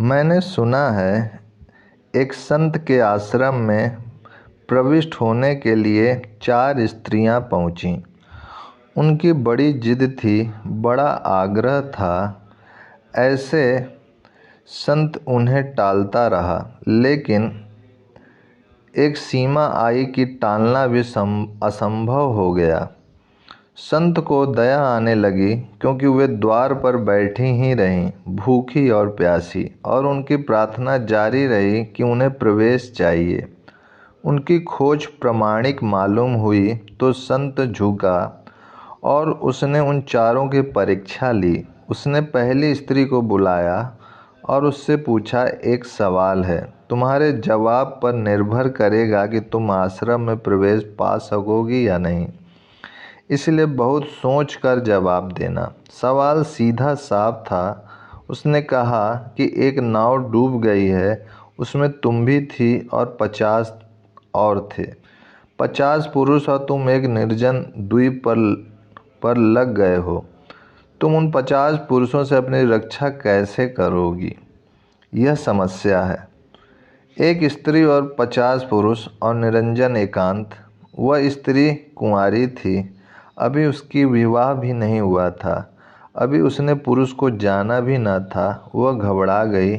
मैंने सुना है एक संत के आश्रम में प्रविष्ट होने के लिए 4 स्त्रियां पहुंचीं। उनकी बड़ी जिद थी, बड़ा आग्रह था। ऐसे संत उन्हें टालता रहा, लेकिन एक सीमा आई कि टालना भी असंभव हो गया। संत को दया आने लगी, क्योंकि वे द्वार पर बैठी ही रहीं, भूखी और प्यासी, और उनकी प्रार्थना जारी रही कि उन्हें प्रवेश चाहिए। उनकी खोज प्रमाणिक मालूम हुई तो संत झुका और उसने उन चारों की परीक्षा ली। उसने पहली स्त्री को बुलाया और उससे पूछा, एक सवाल है, तुम्हारे जवाब पर निर्भर करेगा कि तुम आश्रम में प्रवेश पा सकोगी या नहीं, इसलिए बहुत सोच कर जवाब देना। सवाल सीधा साफ था। उसने कहा कि एक नाव डूब गई है, उसमें तुम भी थी और 50 और थे। 50 पुरुष और तुम एक निर्जन द्वीप पर लग गए हो। तुम उन 50 पुरुषों से अपनी रक्षा कैसे करोगी? यह समस्या है। एक स्त्री और 50 पुरुष और निरंजन एकांत। वह स्त्री कुंवारी थी, अभी उसकी विवाह भी नहीं हुआ था, अभी उसने पुरुष को जाना भी न था। वह घबरा गई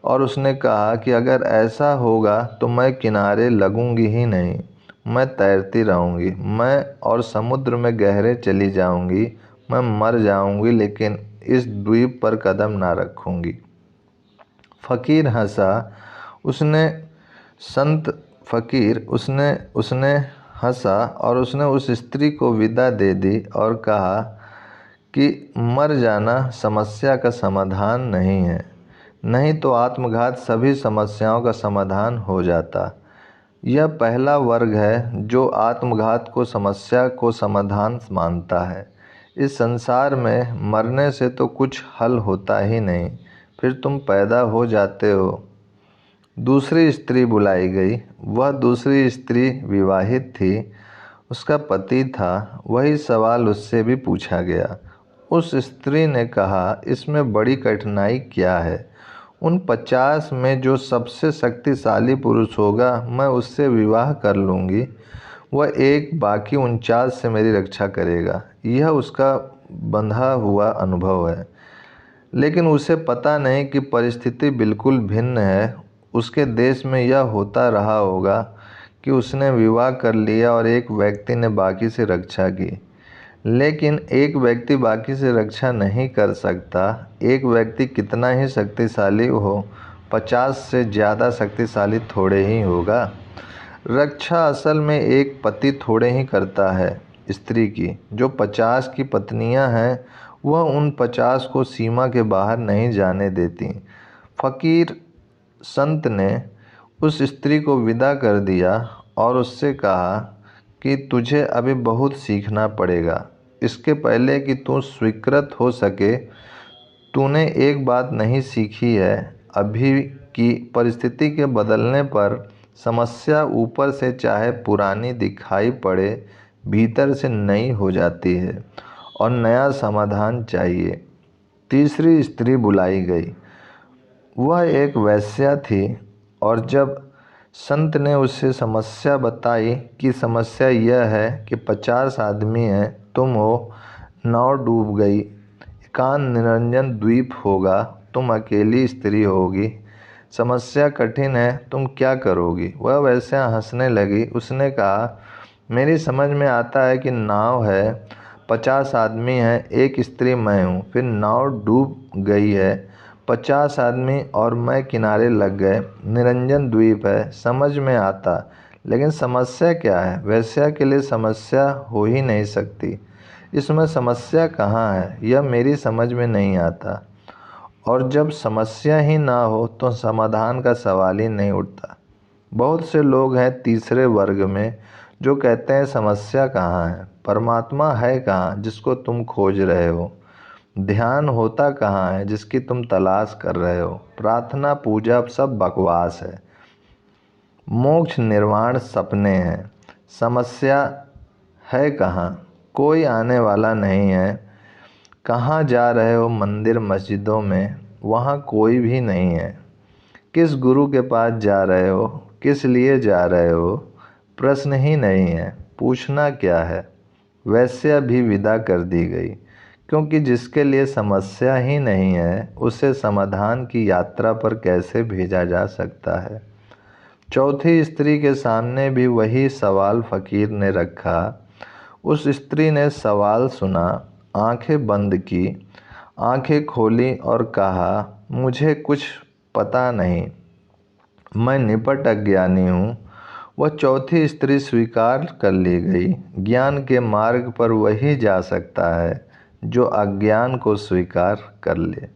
और उसने कहा कि अगर ऐसा होगा तो मैं किनारे लगूंगी ही नहीं, मैं तैरती रहूंगी, मैं और समुद्र में गहरे चली जाऊंगी, मैं मर जाऊंगी, लेकिन इस द्वीप पर कदम ना रखूंगी। फकीर हंसा। उसने संत फकीर उसने उसने हंसा और उसने उस स्त्री को विदा दे दी और कहा कि मर जाना समस्या का समाधान नहीं है, नहीं तो आत्मघात सभी समस्याओं का समाधान हो जाता। यह पहला वर्ग है जो आत्मघात को समस्या को समाधान मानता है। इस संसार में मरने से तो कुछ हल होता ही नहीं, फिर तुम पैदा हो जाते हो। दूसरी स्त्री बुलाई गई। वह दूसरी स्त्री विवाहित थी, उसका पति था। वही सवाल उससे भी पूछा गया। उस स्त्री ने कहा, इसमें बड़ी कठिनाई क्या है? उन 50 में जो सबसे शक्तिशाली पुरुष होगा, मैं उससे विवाह कर लूँगी। वह एक बाकी 49 से मेरी रक्षा करेगा। यह उसका बंधा हुआ अनुभव है, लेकिन उसे पता नहीं कि परिस्थिति बिल्कुल भिन्न है। उसके देश में यह होता रहा होगा कि उसने विवाह कर लिया और एक व्यक्ति ने बाकी से रक्षा की, लेकिन एक व्यक्ति बाकी से रक्षा नहीं कर सकता। एक व्यक्ति कितना ही शक्तिशाली हो, 50 से ज़्यादा शक्तिशाली थोड़े ही होगा। रक्षा असल में एक पति थोड़े ही करता है। स्त्री की जो 50 की पत्नियां हैं, वह उन 50 को सीमा के बाहर नहीं जाने देती। फकीर संत ने उस स्त्री को विदा कर दिया और उससे कहा कि तुझे अभी बहुत सीखना पड़ेगा। इसके पहले कि तू स्वीकृत हो सके, तूने एक बात नहीं सीखी है अभी कि परिस्थिति के बदलने पर समस्या ऊपर से चाहे पुरानी दिखाई पड़े, भीतर से नई हो जाती है और नया समाधान चाहिए। तीसरी स्त्री बुलाई गई। वह एक वेश्या थी और जब संत ने उसे समस्या बताई कि समस्या यह है कि 50 आदमी हैं, तुम हो, नाव डूब गई, एकांत निरंजन द्वीप होगा, तुम अकेली स्त्री होगी, समस्या कठिन है, तुम क्या करोगी? वह वेश्या हंसने लगी। उसने कहा, मेरी समझ में आता है कि नाव है, 50 आदमी हैं, एक स्त्री मैं हूँ, फिर नाव डूब गई है, 50 आदमी और मैं किनारे लग गए, निरंजन द्वीप है, समझ में आता। लेकिन समस्या क्या है? वेश्या के लिए समस्या हो ही नहीं सकती। इसमें समस्या कहाँ है, यह मेरी समझ में नहीं आता। और जब समस्या ही ना हो तो समाधान का सवाल ही नहीं उठता। बहुत से लोग हैं तीसरे वर्ग में जो कहते हैं, समस्या कहाँ है? परमात्मा है कहाँ जिसको तुम खोज रहे हो? ध्यान होता कहाँ है जिसकी तुम तलाश कर रहे हो? प्रार्थना पूजा सब बकवास है। मोक्ष निर्वाण सपने हैं। समस्या है कहाँ? कोई आने वाला नहीं है। कहाँ जा रहे हो? मंदिर मस्जिदों में। वहाँ कोई भी नहीं है। किस गुरु के पास जा रहे हो, किस लिए जा रहे हो, प्रश्न ही नहीं है, पूछना क्या है। वैश्या भी विदा कर दी गई, क्योंकि जिसके लिए समस्या ही नहीं है उसे समाधान की यात्रा पर कैसे भेजा जा सकता है। चौथी स्त्री के सामने भी वही सवाल फकीर ने रखा। उस स्त्री ने सवाल सुना, आंखें बंद की, आंखें खोली और कहा, मुझे कुछ पता नहीं, मैं निपट अज्ञानी हूँ। वह चौथी स्त्री स्वीकार कर ली गई। ज्ञान के मार्ग पर वही जा सकता है जो अज्ञान को स्वीकार कर ले।